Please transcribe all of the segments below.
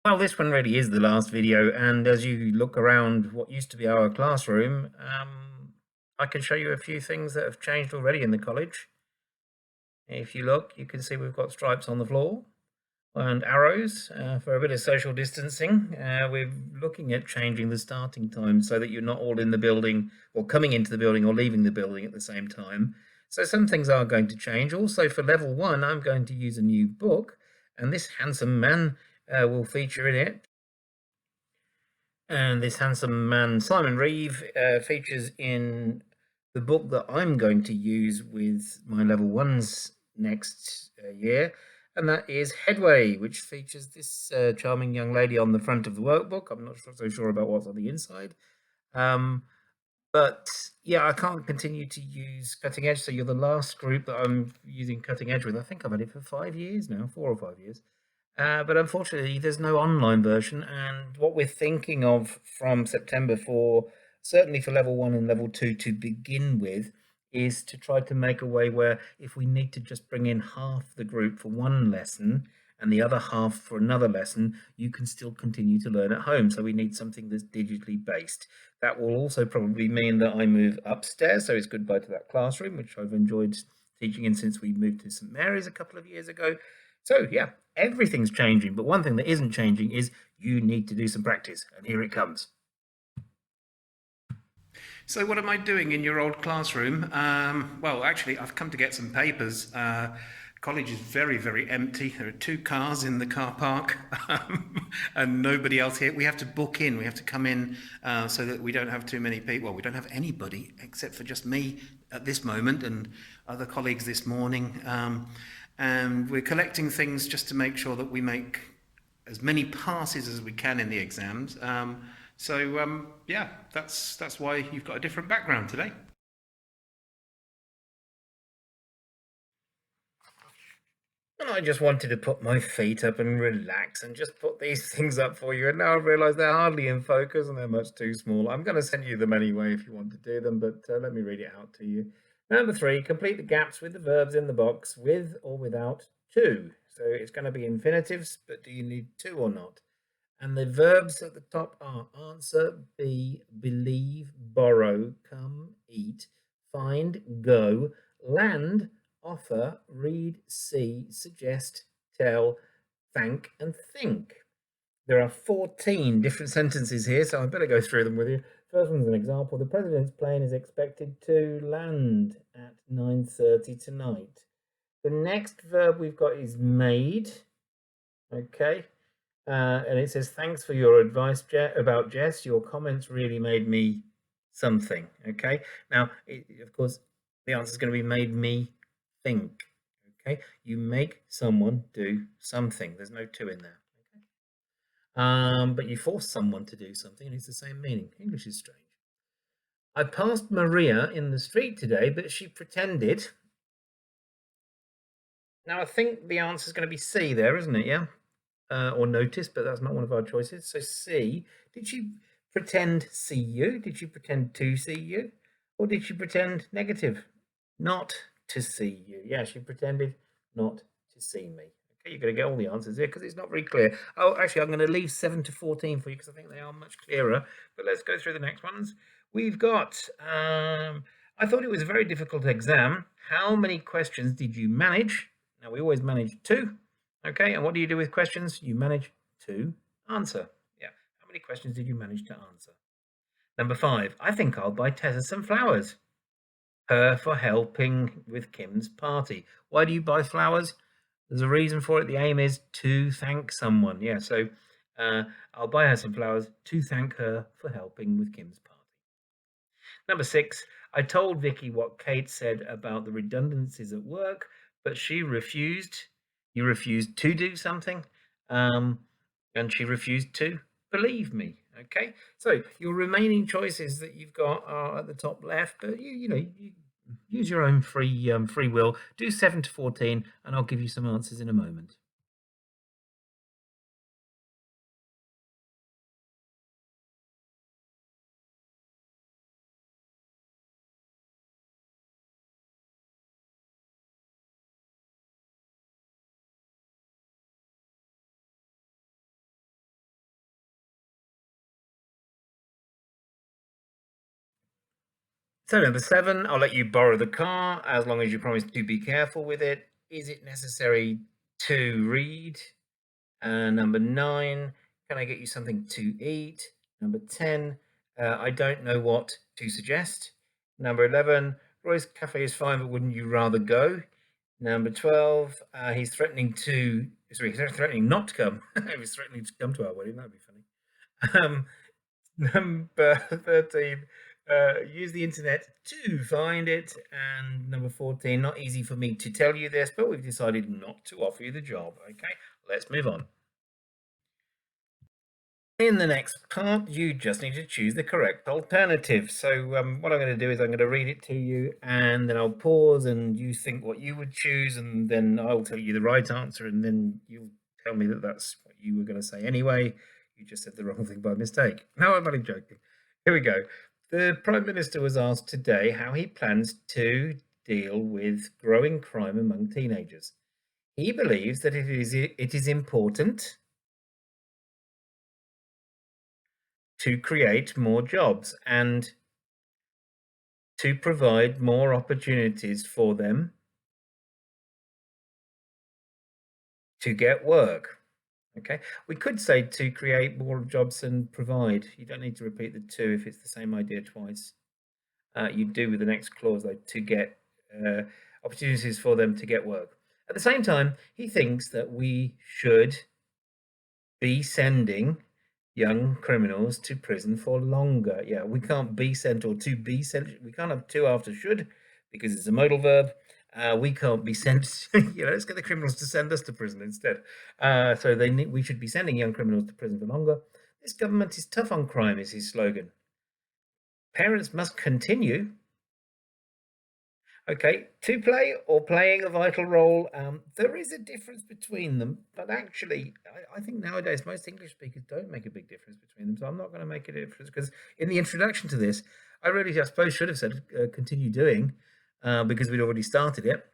Well, this one really is the last video, and as you look around what used to be our classroom, I can show you a few things that have changed already in the college. If you look, you can see we've got stripes on the floor and arrows for a bit of social distancing. We're looking at changing the starting time so that you're not all in the building or coming into the building or leaving the building at the same time. So some things are going to change. Also for level 1, I'm going to use a new book, and this handsome man will feature in it. And this handsome man, Simon Reeve, features in the book that I'm going to use with my level 1s next year, and that is Headway, which features this charming young lady on the front of the workbook. I'm not so sure about what's on the inside. But yeah, I can't continue to use Cutting Edge, so you're the last group that I'm using Cutting Edge with. I think I've had it for 5 years now, 4 or 5 years. But unfortunately, there's no online version, and what we're thinking of from September for, certainly for level 1 and level 2 to begin with, is to try to make a way where if we need to just bring in half the group for one lesson and the other half for another lesson, you can still continue to learn at home. So we need something that's digitally based. That will also probably mean that I move upstairs, so it's goodbye to that classroom, which I've enjoyed teaching in since we moved to St Mary's a couple of years ago. So yeah, everything's changing, but one thing that isn't changing is you need to do some practice, and here it comes. So what am I doing in your old classroom? Well, actually, I've come to get some papers. College is very, very empty. There are 2 cars in the car park and nobody else here. We have to book in. We have to come in so that we don't have too many people. Well, we don't have anybody except for just me at this moment and other colleagues this morning. And we're collecting things just to make sure that we make as many passes as we can in the exams. Yeah, that's why you've got a different background today. And I just wanted to put my feet up and relax and just put these things up for you. And now I've realised they're hardly in focus and they're much too small. I'm going to send you them anyway if you want to do them, but let me read it out to you. Number 3, complete the gaps with the verbs in the box with or without to. So it's going to be infinitives, but do you need to or not? And the verbs at the top are answer, be, believe, borrow, come, eat, find, go, land, offer, read, see, suggest, tell, thank, and think. There are 14 different sentences here, so I better go through them with you. First one's an example. The president's plane is expected to land at 9:30 tonight. The next verb we've got is made. Okay. And it says, thanks for your advice about Jess. Your comments really made me something. Okay. Now, of course, the answer is going to be made me think. Okay. You make someone do something. There's no to in there. Okay. But you force someone to do something, and it's the same meaning. English is strange. I passed Maria in the street today, but she pretended. Now, I think the answer is going to be C there, isn't it? Yeah. Or notice, but that's not one of our choices. So C, did she pretend see you? Did she pretend to see you? Or did she pretend negative, not to see you? Yeah, she pretended not to see me. Okay, you're going to get all the answers here because it's not very clear. Oh, actually, I'm going to leave 7 to 14 for you because I think they are much clearer. But let's go through the next ones. We've got, I thought it was a very difficult exam. How many questions did you manage? Now, we always manage 2. Okay, and what do you do with questions? You manage to answer. Yeah, how many questions did you manage to answer? Number 5, I think I'll buy Tessa some flowers. Her for helping with Kim's party. Why do you buy flowers? There's a reason for it. The aim is to thank someone. Yeah, so I'll buy her some flowers to thank her for helping with Kim's party. Number 6, I told Vicky what Kate said about the redundancies at work, but she refused. You refused to do something, and she refused to believe me. Okay, so your remaining choices that you've got are at the top left, but you use your own free will. Do 7 to 14, and I'll give you some answers in a moment. So number 7, I'll let you borrow the car as long as you promise to be careful with it. Is it necessary to read? Number 9, can I get you something to eat? Number 10, I don't know what to suggest. Number 11, Roy's cafe is fine, but wouldn't you rather go? Number 12, he's threatening not to come. If he's threatening to come to our wedding, that'd be funny. Number 13, use the internet to find it. And number 14, not easy for me to tell you this, but we've decided not to offer you the job. Okay, let's move on. In the next part, you just need to choose the correct alternative. So what I'm going to do is I'm going to read it to you, and then I'll pause and you think what you would choose, and then I'll tell you the right answer, and then you'll tell me that that's what you were going to say anyway. You just said the wrong thing by mistake. No, I'm only joking. Here we go. The Prime Minister was asked today how he plans to deal with growing crime among teenagers. He believes that it is important to create more jobs and to provide more opportunities for them to get work. Okay, we could say to create more jobs and provide. You don't need to repeat the two if it's the same idea twice. You do with the next clause, though, to get opportunities for them to get work. At the same time, he thinks that we should be sending young criminals to prison for longer. Yeah, we can't be sent or to be sent. We can't have to after should because it's a modal verb. We can't be sent. Let's get the criminals to send us to prison instead. So we should be sending young criminals to prison for longer. This government is tough on crime, is his slogan. Parents must continue. Okay, to play or playing a vital role. There is a difference between them, but actually, I think nowadays most English speakers don't make a big difference between them. So I'm not going to make a difference because in the introduction to this, I suppose, should have said continue doing because we'd already started it.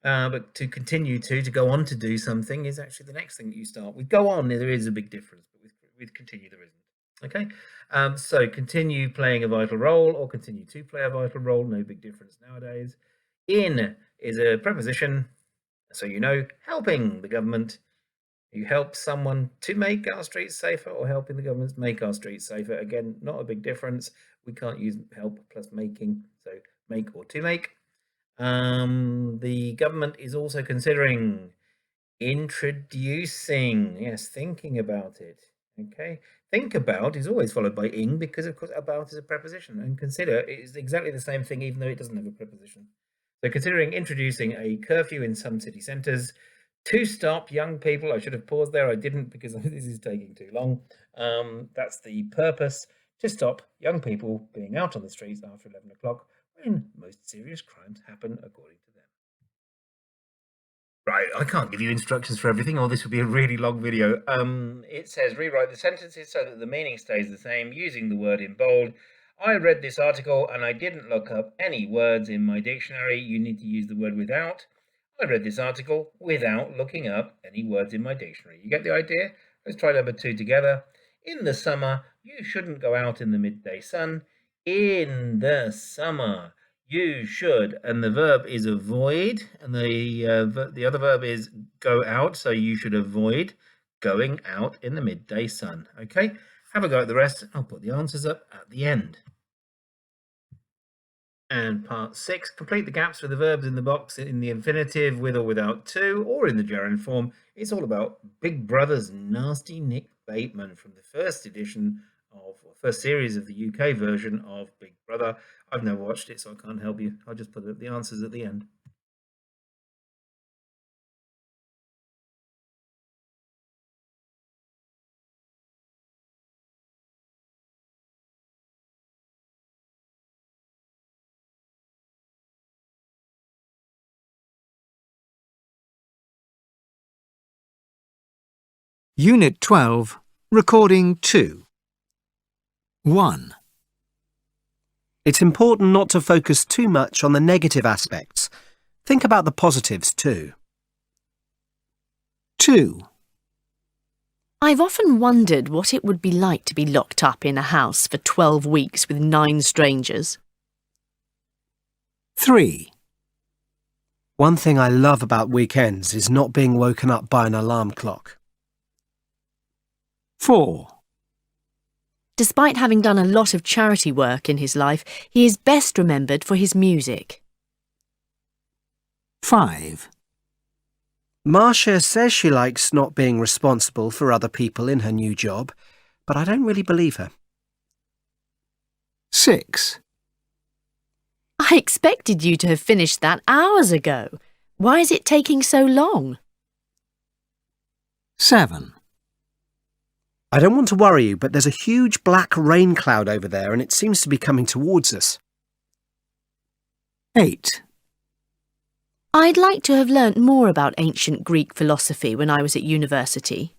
But to continue to go on to do something is actually the next thing that you start with. Go on, there is a big difference, but with continue there isn't. Okay, so continue playing a vital role or continue to play a vital role, no big difference nowadays. In is a preposition, so helping the government. You help someone to make our streets safer or helping the government make our streets safer. Again, not a big difference. We can't use help plus making, so make or to make. The government is also considering introducing, yes, thinking about it. Okay, think about is always followed by ing because, of course, about is a preposition, and consider is exactly the same thing even though it doesn't have a preposition. So considering introducing a curfew in some city centres to stop young people. I should have paused there. I didn't because this is taking too long. That's the purpose, to stop young people being out on the streets after 11 o'clock when most serious crimes happen, according to them. Right, I can't give you instructions for everything, or this would be a really long video. It says rewrite the sentences so that the meaning stays the same using the word in bold. I read this article and I didn't look up any words in my dictionary. You need to use the word without. I read this article without looking up any words in my dictionary. You get the idea? Let's try number 2 together. In the summer, you shouldn't go out in the midday sun. In the summer, you should, and the verb is avoid, and the other verb is go out, so you should avoid going out in the midday sun. Okay, have a go at the rest. I'll put the answers up at the end. And part 6, complete the gaps with the verbs in the box in the infinitive with or without to, or in the gerund form. It's all about Big Brother's nasty Nick Bateman from the first series of the UK version of Big Brother. I've never watched it, so I can't help you. I'll just put the answers at the end. Unit 12, Recording 2. 1. It's important not to focus too much on the negative aspects. Think about the positives too. 2. I've often wondered what it would be like to be locked up in a house for 12 weeks with 9 strangers. 3, One thing I love about weekends is not being woken up by an alarm clock. 4, Despite having done a lot of charity work in his life, he is best remembered for his music. 5, Marcia says she likes not being responsible for other people in her new job, but I don't really believe her. 6, I expected you to have finished that hours ago. Why is it taking so long? 7, I don't want to worry you, but there's a huge black rain cloud over there and it seems to be coming towards us. 8, I'd like to have learnt more about ancient Greek philosophy when I was at university.